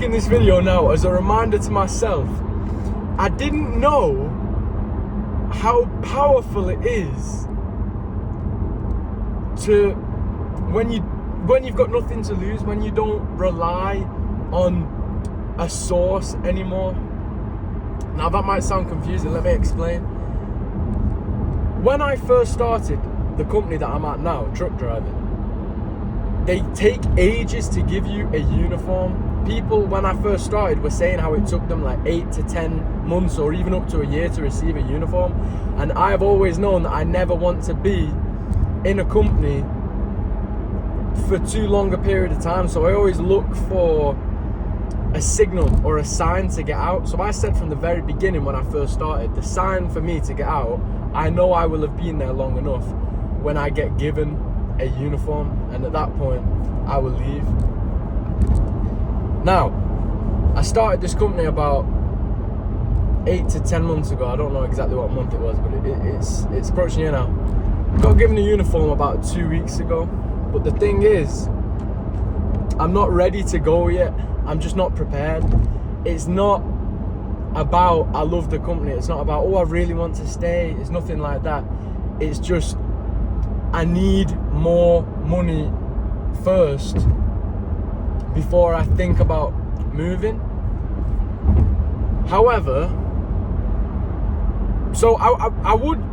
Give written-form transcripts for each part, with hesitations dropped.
making this video now as a reminder to myself. I didn't know how powerful it is to when you've got nothing to lose, when you don't rely on a source anymore. Now that might sound confusing, let me explain. When I first started the company that I'm at now, truck driving, they take ages to give you a uniform. People, when I first started, were saying how it took them like 8 to 10 months or even up to a year to receive a uniform. And I've always known that I never want to be in a company for too long a period of time. So I always look for a signal or a sign to get out. So I said from the very beginning when I first started, the sign for me to get out, I know I will have been there long enough when I get given a uniform, and at that point I will leave. Now, I started this company about 8 to 10 months ago. I don't know exactly what month it was, but it's approaching here now. Got given a uniform about 2 weeks ago, but the thing is, I'm not ready to go yet. I'm just not prepared. It's not about I love the company. It's not about, oh, I really want to stay. It's nothing like that. It's just I need more money first before I think about moving. However, so I would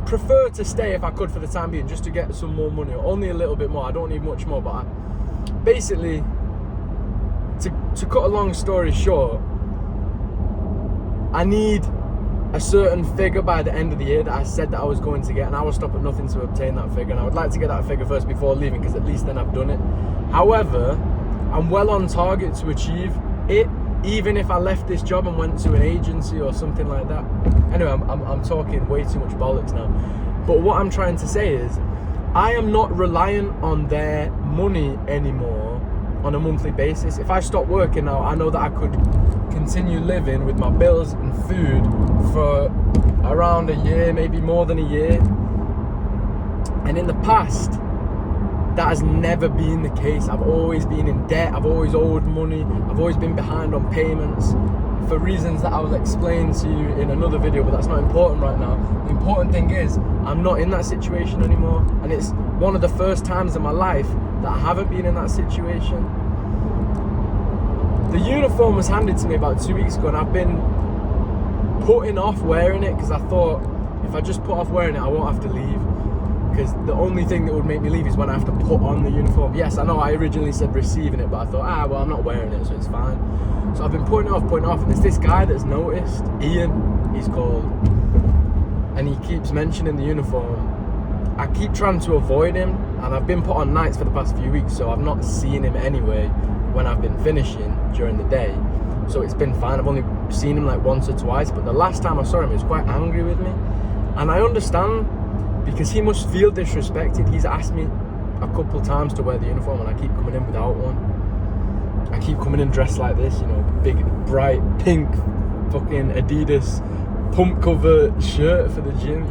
prefer to stay if I could for the time being, just to get some more money, only a little bit more. I don't need much more, but basically, to cut a long story short, I need a certain figure by the end of the year that I said that I was going to get, and I will stop at nothing to obtain that figure. And I would like to get that figure first before leaving, because at least then I've done it. However, I'm well on target to achieve it, even if I left this job and went to an agency or something like that. Anyway, I'm talking way too much bollocks now. But what I'm trying to say is, I am not reliant on their money anymore on a monthly basis. If I stop working now, I know that I could continue living with my bills and food for around a year, maybe more than a year. And in the past, that has never been the case. I've always been in debt. I've always owed money. I've always been behind on payments for reasons that I will explain to you in another video, but that's not important right now. The important thing is, I'm not in that situation anymore, and it's one of the first times in my life that I haven't been in that situation. The uniform was handed to me about 2 weeks ago, and I've been putting off wearing it because I thought, if I just put off wearing it, I won't have to leave. Because the only thing that would make me leave is when I have to put on the uniform. Yes, I know I originally said receiving it, but I thought, well, I'm not wearing it, so it's fine. So I've been putting it off, and there's this guy that's noticed, Ian, he's called, and he keeps mentioning the uniform. I keep trying to avoid him, and I've been put on nights for the past few weeks, so I've not seen him anyway when I've been finishing during the day. So it's been fine. I've only seen him like once or twice, but the last time I saw him, he was quite angry with me. And I understand, because he must feel disrespected. He's asked me a couple times to wear the uniform, and I keep coming in without one. I keep coming in dressed like this, big, bright, pink, fucking Adidas pump cover shirt for the gym,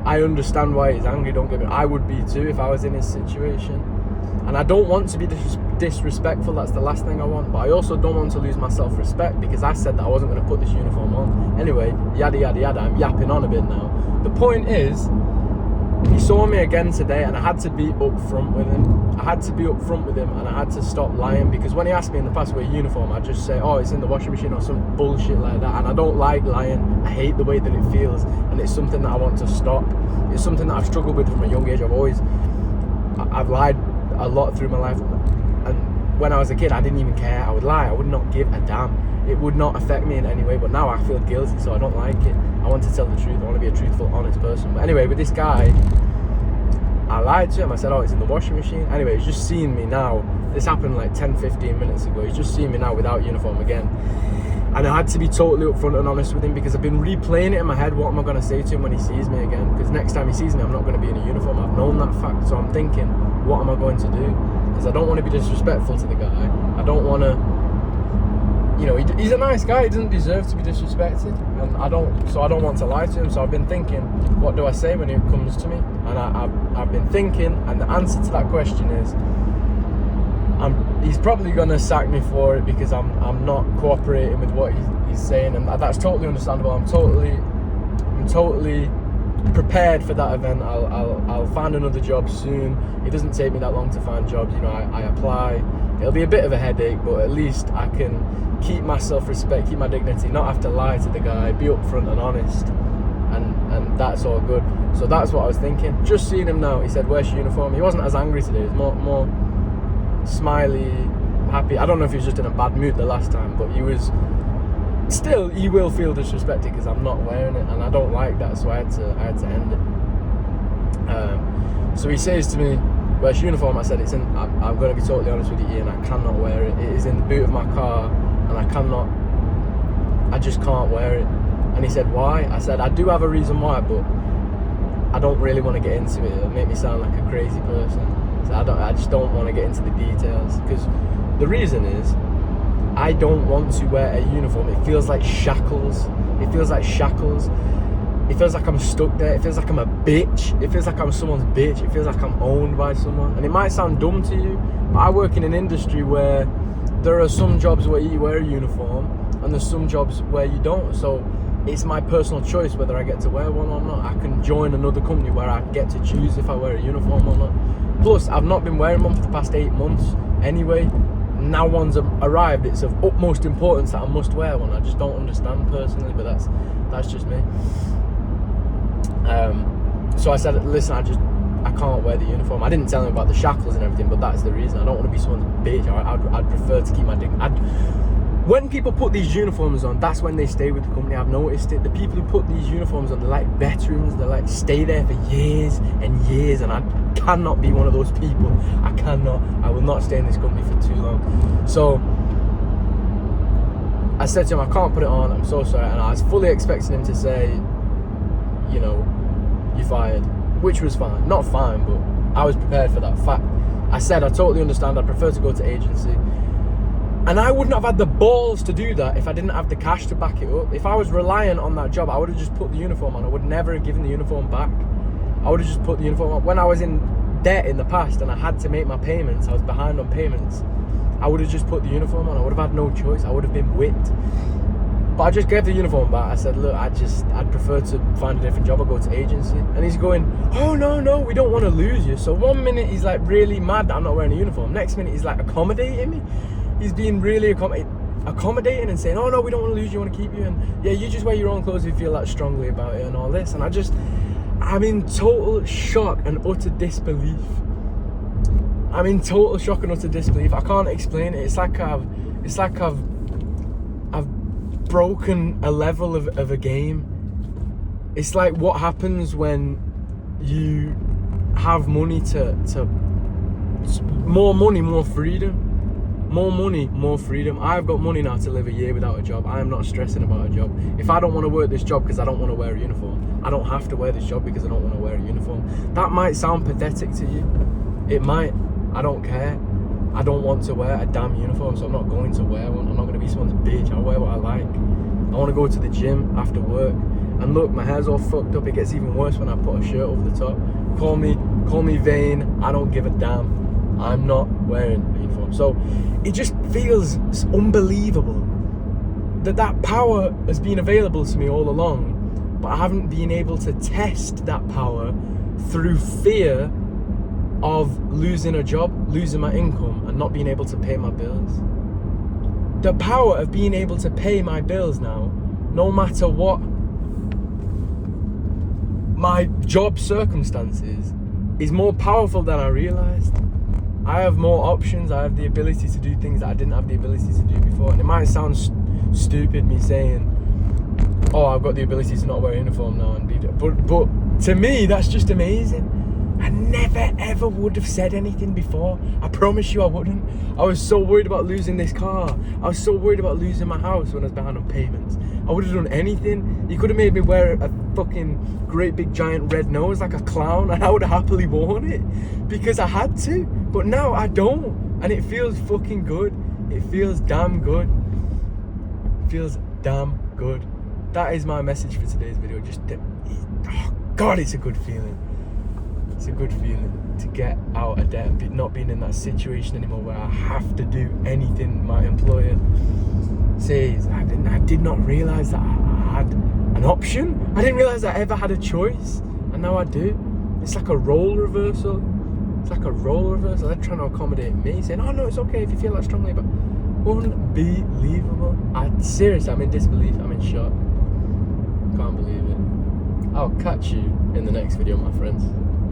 I understand why he's angry, don't get me. I would be too if I was in his situation. And I don't want to be disrespectful, that's the last thing I want. But I also don't want to lose my self-respect, because I said that I wasn't going to put this uniform on. Anyway, yada, yada, yada, I'm yapping on a bit now. The point is, he saw me again today, and I had to be upfront with him. And I had to stop lying, because when he asked me in the past where uniform, I just say, oh, it's in the washing machine or some bullshit like that. And I don't like lying. I hate the way that it feels, and it's something that I want to stop. It's something that I've struggled with from a young age. I've lied a lot through my life, and when I was a kid, I didn't even care. I would lie. I would not give a damn. It would not affect me in any way, but now I feel guilty, so I don't like it. I want to tell the truth. I want to be a truthful, honest person. But anyway, with this guy, I lied to him. I said, oh, it's in the washing machine. Anyway, he's just seeing me now. This happened like 10-15 minutes ago. He's just seeing me now without uniform again. And I had to be totally upfront and honest with him, because I've been replaying it in my head. What am I going to say to him when he sees me again? Because next time he sees me, I'm not going to be in a uniform. I've known that fact. So I'm thinking, what am I going to do? Because I don't want to be disrespectful to the guy. I don't want to, he's a nice guy. He doesn't deserve to be disrespected. And I don't want to lie to him. So I've been thinking, what do I say when he comes to me? And I've been thinking, and the answer to that question is, he's probably gonna sack me for it because I'm not cooperating with what he's saying, and that's totally understandable. I'm totally prepared for that event. I'll find another job soon. It doesn't take me that long to find jobs. You know, I apply. It'll be a bit of a headache, but at least I can keep my self-respect, keep my dignity, not have to lie to the guy, be upfront and honest, and that's all good. So that's what I was thinking. Just seeing him now, he said, "Where's your uniform?" He wasn't as angry today. He was more smiley, happy. I don't know if he was just in a bad mood the last time, but he was still. He will feel disrespected because I'm not wearing it, and I don't like that. So I had to end it. So he says to me, "Where's your uniform?" I said, "It's in." I'm going to be totally honest with you, Ian. I cannot wear it. It is in the boot of my car, and I just can't wear it. And he said, "Why?" I said, "I do have a reason why, but I don't really want to get into it. It'll make me sound like a crazy person. So I just don't want to get into the details, because the reason is I don't want to wear a uniform. It feels like shackles. It feels like I'm stuck there. It feels like I'm a bitch. It feels like I'm someone's bitch. It feels like I'm owned by someone. And it might sound dumb to you, but I work in an industry where there are some jobs where you wear a uniform and there's some jobs where you don't. So it's my personal choice whether I get to wear one or not. I can join another company where I get to choose if I wear a uniform or not. Plus, I've not been wearing one for the past 8 months anyway. Now one's arrived, it's of utmost importance that I must wear one. I just don't understand personally, but that's just me. So I said, "Listen, I can't wear the uniform." I didn't tell him about the shackles and everything, but that's the reason. I don't want to be someone's bitch. I'd prefer to keep my dignity. When people put these uniforms on, that's when they stay with the company. I've noticed it. The people who put these uniforms on, they're like veterans. They're like stay there for years and years, and I cannot be one of those people. I will not stay in this company for too long. So I said to him, "I can't put it on. I'm so sorry." And I was fully expecting him to say, you know, "You're fired," which was fine. Not fine, but I was prepared for that fact. I said, "I totally understand. I prefer to go to agency." And I wouldn't have had the balls to do that if I didn't have the cash to back it up. If I was reliant on that job, I would have just put the uniform on. I would never have given the uniform back. I would have just put the uniform on. When I was in debt in the past and I had to make my payments, I was behind on payments, I would have just put the uniform on. I would have had no choice. I would have been whipped. But I just gave the uniform back. I said, "Look, I'd prefer to find a different job or go to agency." And he's going, "Oh, no, we don't want to lose you." So one minute he's like really mad that I'm not wearing a uniform. Next minute he's like accommodating me. He's being really accommodating and saying, "Oh no, we don't want to lose you, we want to keep you, and yeah, you just wear your own clothes if you feel that strongly about it," and all this. And I'm in total shock and utter disbelief. I can't explain it. It's like I've broken a level of a game. It's like what happens when you have money to more money, more freedom. More money, more freedom. I've got money now to live a year without a job. I am not stressing about a job. If I don't want to work this job because I don't want to wear a uniform, I don't have to wear this job because I don't want to wear a uniform. That might sound pathetic to you. It might. I don't care. I don't want to wear a damn uniform, so I'm not going to wear one. I'm not going to be someone's bitch. I'll wear what I like. I want to go to the gym after work. And look, my hair's all fucked up. It gets even worse when I put a shirt over the top. Call me vain. I don't give a damn. I'm not wearing a uniform. So it just feels unbelievable that power has been available to me all along, but I haven't been able to test that power through fear of losing a job, losing my income, and not being able to pay my bills. The power of being able to pay my bills now, no matter what my job circumstances, is more powerful than I realised. I have more options. I have the ability to do things that I didn't have the ability to do before. And it might sound stupid me saying, "Oh, I've got the ability to not wear a uniform now," and but to me that's just amazing. I never ever would have said anything before. I promise you I wouldn't. I was so worried about losing this car. I was so worried about losing my house when I was behind on payments. I would have done anything. You could have made me wear a fucking great big giant red nose like a clown, and I would have happily worn it because I had to. But now I don't, and it feels fucking good. It feels damn good. It feels damn good. That is my message for today's video. Oh God, it's a good feeling. It's a good feeling to get out of debt and not being in that situation anymore where I have to do anything my employer says. I did not realise that I had an option. I didn't realise I ever had a choice, and now I do. It's like a role reversal. They're trying to accommodate me, saying, oh no, it's okay if you feel that strongly, but unbelievable. Seriously, I'm in disbelief, I'm in shock. Can't believe it. I'll catch you in the next video, my friends.